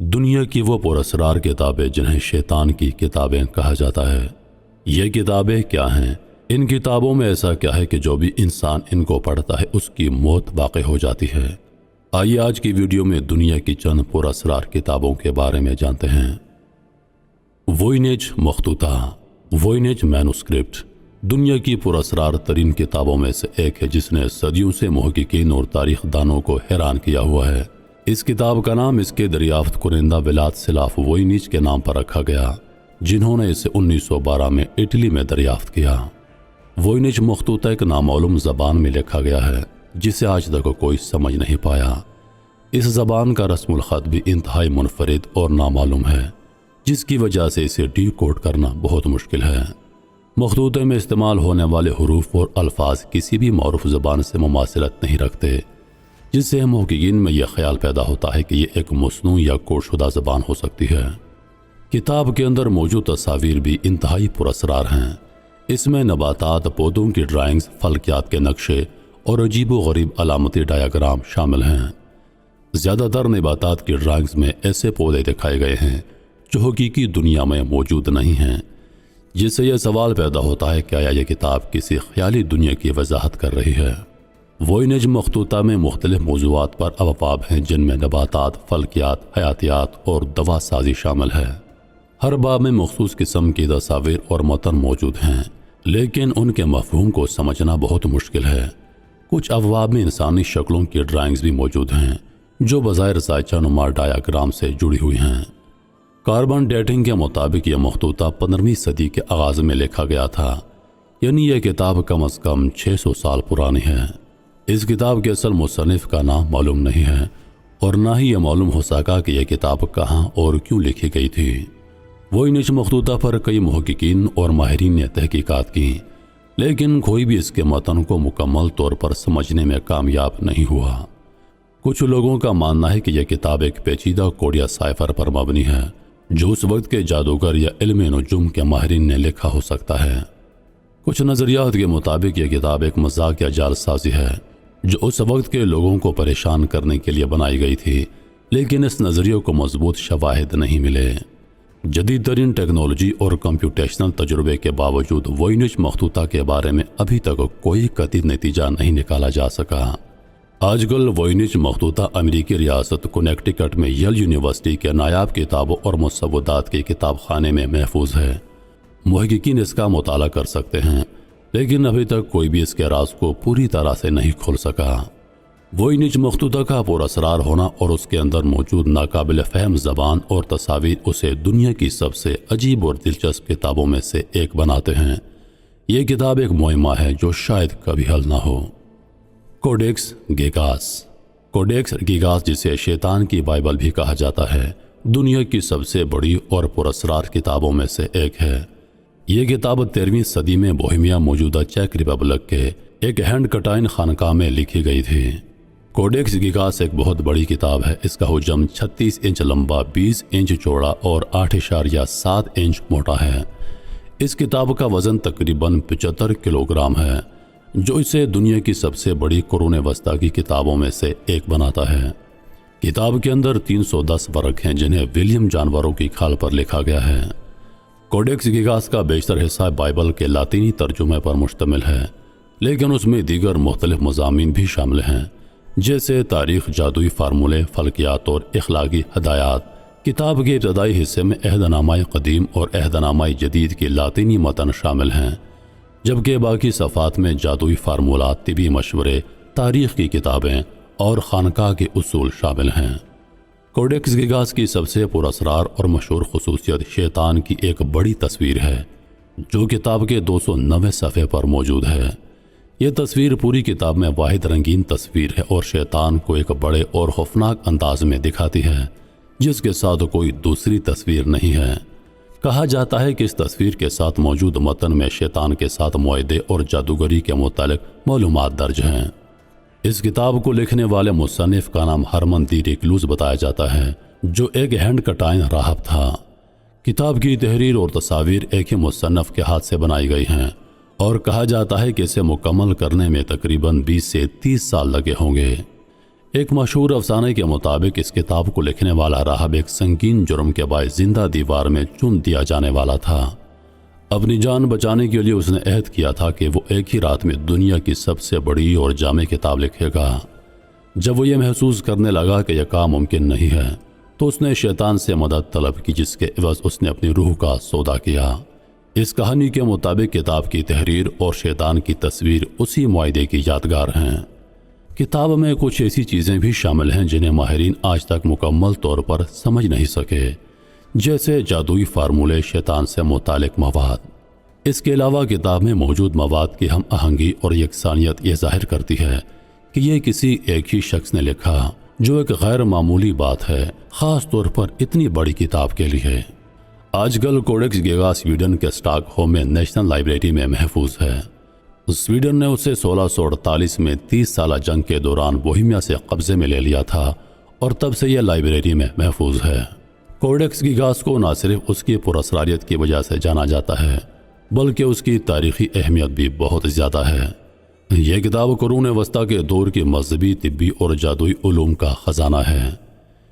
دنیا کی وہ پراسرار کتابیں جنہیں شیطان کی کتابیں کہا جاتا ہے۔ یہ کتابیں کیا ہیں؟ ان کتابوں میں ایسا کیا ہے کہ جو بھی انسان ان کو پڑھتا ہے اس کی موت واقع ہو جاتی ہے؟ آئیے آج کی ویڈیو میں دنیا کی چند پراسرار کتابوں کے بارے میں جانتے ہیں۔ ووئینج مخطوطہ، ووئینج مینوسکرپٹ دنیا کی پراسرار ترین کتابوں میں سے ایک ہے جس نے صدیوں سے محققین اور تاریخ دانوں کو حیران کیا ہوا ہے۔ اس کتاب کا نام اس کے دریافت کنندہ ولادسلاف ووئینج کے نام پر رکھا گیا، جنہوں نے اسے 1912 میں اٹلی میں دریافت کیا۔ ووئینج مخطوطہ ایک نامعلوم زبان میں لکھا گیا ہے جسے آج تک کوئی سمجھ نہیں پایا۔ اس زبان کا رسم الخط بھی انتہائی منفرد اور نامعلوم ہے، جس کی وجہ سے اسے ڈی کوڈ کرنا بہت مشکل ہے۔ مخطوطے میں استعمال ہونے والے حروف اور الفاظ کسی بھی معروف زبان سے مماثلت نہیں رکھتے، جس سے محققین میں یہ خیال پیدا ہوتا ہے کہ یہ ایک مصنوع یا کوڈ شدہ زبان ہو سکتی ہے۔ کتاب کے اندر موجود تصاویر بھی انتہائی پراسرار ہیں۔ اس میں نباتات، پودوں کی ڈرائنگز، فلکیات کے نقشے اور عجیب و غریب علامتی ڈایاگرام شامل ہیں۔ زیادہ تر نباتات کی ڈرائنگز میں ایسے پودے دکھائے گئے ہیں جو حقیقی دنیا میں موجود نہیں ہیں، جس سے یہ سوال پیدا ہوتا ہے کہ آیا یہ کتاب کسی خیالی دنیا کی وضاحت کر رہی ہے۔ ووئینج مخطوطہ میں مختلف موضوعات پر ابواب ہیں جن میں نباتات، فلکیات، حیاتیات اور دوا سازی شامل ہے۔ ہر باب میں مخصوص قسم کی تصاویر اور متن موجود ہیں، لیکن ان کے مفہوم کو سمجھنا بہت مشکل ہے۔ کچھ ابواب میں انسانی شکلوں کی ڈرائنگز بھی موجود ہیں جو بظاہر سائچہ نما ڈایاگرام سے جڑی ہوئی ہیں۔ کاربن ڈیٹنگ کے مطابق یہ مخطوطہ 15ویں صدی کے آغاز میں لکھا گیا تھا، یعنی یہ کتاب کم از کم 600 سال پرانی ہے۔ اس کتاب کے اصل مصنف کا نام معلوم نہیں ہے اور نہ ہی یہ معلوم ہو سکا کہ یہ کتاب کہاں اور کیوں لکھی گئی تھی۔ ووئینج مخطوطہ پر کئی محققین اور ماہرین نے تحقیقات کی، لیکن کوئی بھی اس کے متن کو مکمل طور پر سمجھنے میں کامیاب نہیں ہوا۔ کچھ لوگوں کا ماننا ہے کہ یہ کتاب ایک پیچیدہ کوڈ یا سائفر پر مبنی ہے جو اس وقت کے جادوگر یا علم نجوم کے ماہرین نے لکھا ہو سکتا ہے۔ کچھ نظریات کے مطابق یہ کتاب ایک مذاق یا جال سازی ہے جو اس وقت کے لوگوں کو پریشان کرنے کے لیے بنائی گئی تھی، لیکن اس نظریے کو مضبوط شواہد نہیں ملے۔ جدید ترین ٹیکنالوجی اور کمپیوٹیشنل تجربے کے باوجود ووئینج مخطوطہ کے بارے میں ابھی تک کوئی قطعی نتیجہ نہیں نکالا جا سکا۔ آج کل ووئینج مخطوطہ امریکی ریاست کنیکٹیکٹ میں یل یونیورسٹی کے نایاب کتابوں اور مسودات کے کتاب خانے میں محفوظ ہے۔ محققین اس کا مطالعہ کر سکتے ہیں، لیکن ابھی تک کوئی بھی اس کے راز کو پوری طرح سے نہیں کھول سکا۔ ووئینج مخطوطہ کا پراسرار ہونا اور اس کے اندر موجود ناقابل فہم زبان اور تصاویر اسے دنیا کی سب سے عجیب اور دلچسپ کتابوں میں سے ایک بناتے ہیں۔ یہ کتاب ایک معمہ ہے جو شاید کبھی حل نہ ہو۔ کوڈیکس گیگاس، کوڈیکس گیگاس جسے شیطان کی بائبل بھی کہا جاتا ہے، دنیا کی سب سے بڑی اور پراسرار کتابوں میں سے ایک ہے۔ یہ کتاب 13ویں صدی میں بوہیمیا موجودہ چیک ریپبلک کے ایک ہینڈ کٹائن خانقاہ میں لکھی گئی تھی۔ کوڈیکس گیگاس ایک بہت بڑی کتاب ہے۔ اس کا حجم 36 انچ لمبا، 20 انچ چوڑا اور 8.7 انچ موٹا ہے۔ اس کتاب کا وزن تقریباً 75 کلو گرام ہے، جو اسے دنیا کی سب سے بڑی قرون وسطیٰ کی کتابوں میں سے ایک بناتا ہے۔ کتاب کے اندر 310 ورق ہیں جنہیں ولیم جانوروں کی کھال پر لکھا گیا ہے۔ کوڈیکس گیگاس کا بیشتر حصہ بائبل کے لاطینی ترجمے پر مشتمل ہے، لیکن اس میں دیگر مختلف مضامین بھی شامل ہیں جیسے تاریخ، جادوئی فارمولے، فلکیات اور اخلاقی ہدایات۔ کتاب کے ابتدائی حصے میں عہد نامہ قدیم اور عہد نامہ جدید کے لاطینی متن شامل ہیں، جبکہ باقی صفحات میں جادوئی فارمولات، طبی مشورے، تاریخ کی کتابیں اور خانقاہ کے اصول شامل ہیں۔ کوڈیکس گیگاس کی سب سے پراسرار اور مشہور خصوصیت شیطان کی ایک بڑی تصویر ہے جو کتاب کے 290 صفحے پر موجود ہے۔ یہ تصویر پوری کتاب میں واحد رنگین تصویر ہے اور شیطان کو ایک بڑے اور خوفناک انداز میں دکھاتی ہے جس کے ساتھ کوئی دوسری تصویر نہیں ہے۔ کہا جاتا ہے کہ اس تصویر کے ساتھ موجود متن میں شیطان کے ساتھ معاہدے اور جادوگری کے متعلق معلومات درج ہیں۔ اس کتاب کو لکھنے والے مصنف کا نام ہرمن دی ریکلوز بتایا جاتا ہے، جو ایک ہینڈ کٹائن راہب تھا۔ کتاب کی تحریر اور تصاویر ایک ہی مصنف کے ہاتھ سے بنائی گئی ہیں اور کہا جاتا ہے کہ اسے مکمل کرنے میں تقریباً 20 سے 30 سال لگے ہوں گے۔ ایک مشہور افسانے کے مطابق اس کتاب کو لکھنے والا راہب ایک سنگین جرم کے باعث زندہ دیوار میں چن دیا جانے والا تھا۔ اپنی جان بچانے کے لیے اس نے عہد کیا تھا کہ وہ ایک ہی رات میں دنیا کی سب سے بڑی اور جامع کتاب لکھے گا۔ جب وہ یہ محسوس کرنے لگا کہ یہ کام ممکن نہیں ہے تو اس نے شیطان سے مدد طلب کی، جس کے عوض اس نے اپنی روح کا سودا کیا۔ اس کہانی کے مطابق کتاب کی تحریر اور شیطان کی تصویر اسی معاہدے کی یادگار ہیں۔ کتاب میں کچھ ایسی چیزیں بھی شامل ہیں جنہیں ماہرین آج تک مکمل طور پر سمجھ نہیں سکے، جیسے جادوئی فارمولے، شیطان سے متعلق مواد۔ اس کے علاوہ کتاب میں موجود مواد کی ہم آہنگی اور یکسانیت یہ ظاہر کرتی ہے کہ یہ کسی ایک ہی شخص نے لکھا، جو ایک غیر معمولی بات ہے، خاص طور پر اتنی بڑی کتاب کے لیے۔ آج کل کوڈیکس گیگا سویڈن کے اسٹاک ہوم میں نیشنل لائبریری میں محفوظ ہے۔ سویڈن نے اسے 1648 میں 30 سالہ جنگ کے دوران بوہیمیا سے قبضے میں لے لیا تھا اور تب سے یہ لائبریری میں محفوظ ہے۔ کوڈیکس گیگاس کو نہ صرف اس کی پراسراریت کی وجہ سے جانا جاتا ہے، بلکہ اس کی تاریخی اہمیت بھی بہت زیادہ ہے۔ یہ کتاب قرون وسطیٰ کے دور کی مذہبی، طبی اور جادوئی علوم کا خزانہ ہے۔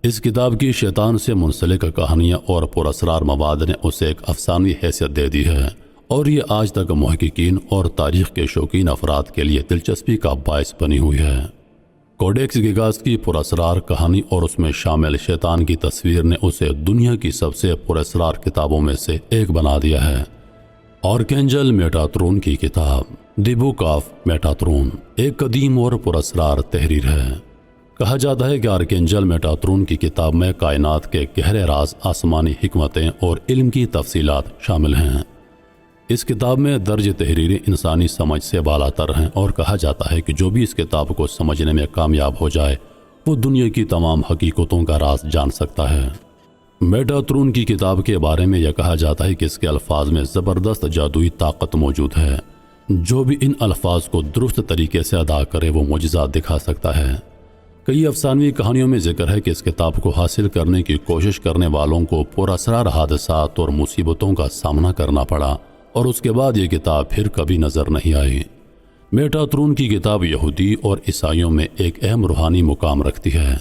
اس کتاب کی شیطان سے منسلک کہانیاں اور پراسرار مواد نے اسے ایک افسانوی حیثیت دے دی ہے، اور یہ آج تک محققین اور تاریخ کے شوقین افراد کے لیے دلچسپی کا باعث بنی ہوئی ہے۔ کوڈیکس گیگاس کی پراسرار کہانی اور اس میں شامل شیطان کی تصویر نے اسے دنیا کی سب سے پراسرار کتابوں میں سے ایک بنا دیا ہے۔ آرکینجل میٹاترون کی کتاب دی بک آف میٹاترون ایک قدیم اور پراسرار تحریر ہے۔ کہا جاتا ہے کہ آرکینجل میٹاترون کی کتاب میں کائنات کے گہرے راز، آسمانی حکمتیں اور علم کی تفصیلات شامل ہیں۔ اس کتاب میں درج تحریریں انسانی سمجھ سے بالا تر ہیں، اور کہا جاتا ہے کہ جو بھی اس کتاب کو سمجھنے میں کامیاب ہو جائے وہ دنیا کی تمام حقیقتوں کا راز جان سکتا ہے۔ میٹاترون کی کتاب کے بارے میں یہ کہا جاتا ہے کہ اس کے الفاظ میں زبردست جادوئی طاقت موجود ہے۔ جو بھی ان الفاظ کو درست طریقے سے ادا کرے وہ معجزات دکھا سکتا ہے۔ کئی افسانوی کہانیوں میں ذکر ہے کہ اس کتاب کو حاصل کرنے کی کوشش کرنے والوں کو پراسرار حادثات اور مصیبتوں کا سامنا کرنا پڑا، اور اس کے بعد یہ کتاب پھر کبھی نظر نہیں آئی۔ میٹاترون کی کتاب یہودی اور عیسائیوں میں ایک اہم روحانی مقام رکھتی ہے۔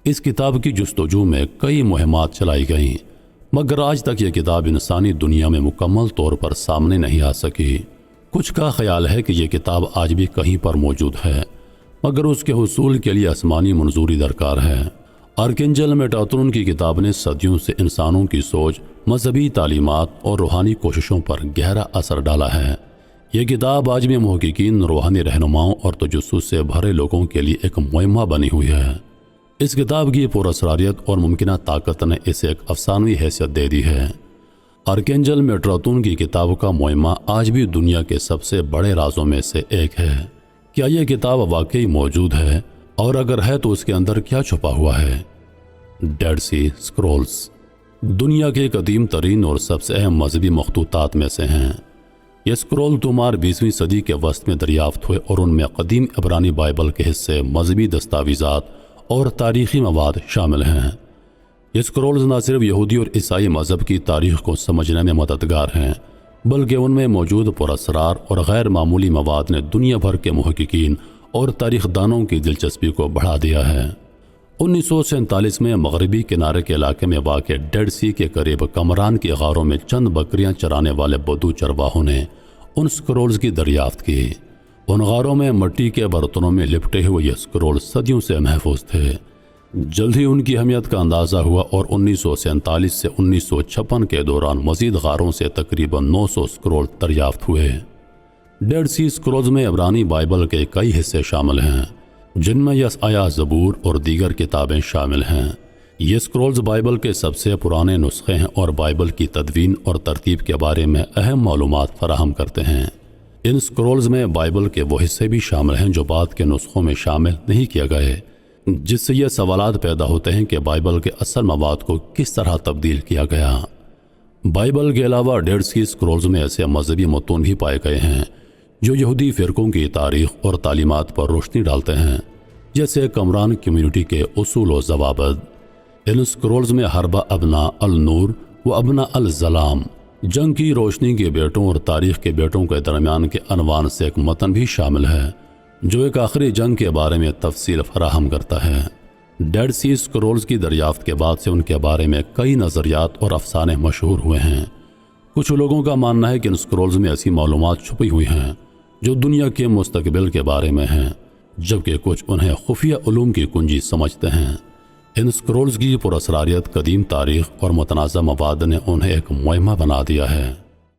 اس کتاب کی جستجو میں کئی مہمات چلائی گئیں، مگر آج تک یہ کتاب انسانی دنیا میں مکمل طور پر سامنے نہیں آ سکی۔ کچھ کا خیال ہے کہ یہ کتاب آج بھی کہیں پر موجود ہے، مگر اس کے حصول کے لیے آسمانی منظوری درکار ہے۔ آرکینجل میٹاترون کی کتاب نے صدیوں سے انسانوں کی سوچ، مذہبی تعلیمات اور روحانی کوششوں پر گہرا اثر ڈالا ہے۔ یہ کتاب آج بھی محققین، روحانی رہنماؤں اور تجسس سے بھرے لوگوں کے لیے ایک معمہ بنی ہوئی ہے۔ اس کتاب کی پراسراریت اور ممکنہ طاقت نے اسے ایک افسانوی حیثیت دے دی ہے۔ آرکینجل میٹاترون کی کتاب کا معمہ آج بھی دنیا کے سب سے بڑے رازوں میں سے ایک ہے۔ کیا یہ کتاب واقعی موجود ہے؟ اور اگر ہے تو اس کے اندر کیا چھپا ہوا ہے؟ ڈیڈ سی اسکرولز دنیا کے قدیم ترین اور سب سے اہم مذہبی مخطوطات میں سے ہیں۔ یہ اسکرول تمار 20ویں صدی کے وسط میں دریافت ہوئے، اور ان میں قدیم عبرانی بائبل کے حصے، مذہبی دستاویزات اور تاریخی مواد شامل ہیں۔ یہ اسکرولز نہ صرف یہودی اور عیسائی مذہب کی تاریخ کو سمجھنے میں مددگار ہیں، بلکہ ان میں موجود پراسرار اور غیر معمولی مواد نے دنیا بھر کے محققین اور تاریخ دانوں کی دلچسپی کو بڑھا دیا ہے۔ 1947 میں مغربی کنارے کے علاقے میں واقع ڈیڈ سی کے قریب کمران کی غاروں میں چند بکریاں چرانے والے بدو چرواہوں نے ان اسکرولز کی دریافت کی۔ ان غاروں میں مٹی کے برتنوں میں لپٹے ہوئے یہ اسکرول صدیوں سے محفوظ تھے۔ جلد ہی ان کی اہمیت کا اندازہ ہوا، اور 1947 سے 1956 کے دوران مزید غاروں سے تقریباً 900 اسکرول دریافت ہوئے۔ ڈیڈ سی اسکرولز میں عبرانی بائبل کے کئی حصے شامل ہیں، جن میں یسعیاہ، زبور اور دیگر کتابیں شامل ہیں۔ یہ اسکرولز بائبل کے سب سے پرانے نسخے ہیں اور بائبل کی تدوین اور ترتیب کے بارے میں اہم معلومات فراہم کرتے ہیں۔ ان اسکرولز میں بائبل کے وہ حصے بھی شامل ہیں جو بعد کے نسخوں میں شامل نہیں کیے گئے، جس سے یہ سوالات پیدا ہوتے ہیں کہ بائبل کے اصل مواد کو کس طرح تبدیل کیا گیا۔ بائبل کے علاوہ ڈیڈ سی اسکرولز میں ایسے مذہبی متون بھی پائے گئے ہیں جو یہودی فرقوں کی تاریخ اور تعلیمات پر روشنی ڈالتے ہیں، جیسے کمران کمیونٹی کے اصول و ضوابط۔ ان اسکرولز میں حرب ابنا النور و ابنا الظلام، جنگ کی روشنی کے بیٹوں اور تاریخ کے بیٹوں کے درمیان کے عنوان سے ایک متن بھی شامل ہے، جو ایک آخری جنگ کے بارے میں تفصیل فراہم کرتا ہے۔ ڈیڈ سی اسکرولز کی دریافت کے بعد سے ان کے بارے میں کئی نظریات اور افسانے مشہور ہوئے ہیں۔ کچھ لوگوں کا ماننا ہے کہ ان اسکرولز میں ایسی معلومات چھپی ہوئی ہیں جو دنیا کے مستقبل کے بارے میں ہیں، جبکہ کچھ انہیں خفیہ علوم کی کنجی سمجھتے ہیں۔ ان اسکرولز کی پراسراریت، قدیم تاریخ اور متنازع مبادئ نے انہیں ایک معمہ بنا دیا ہے۔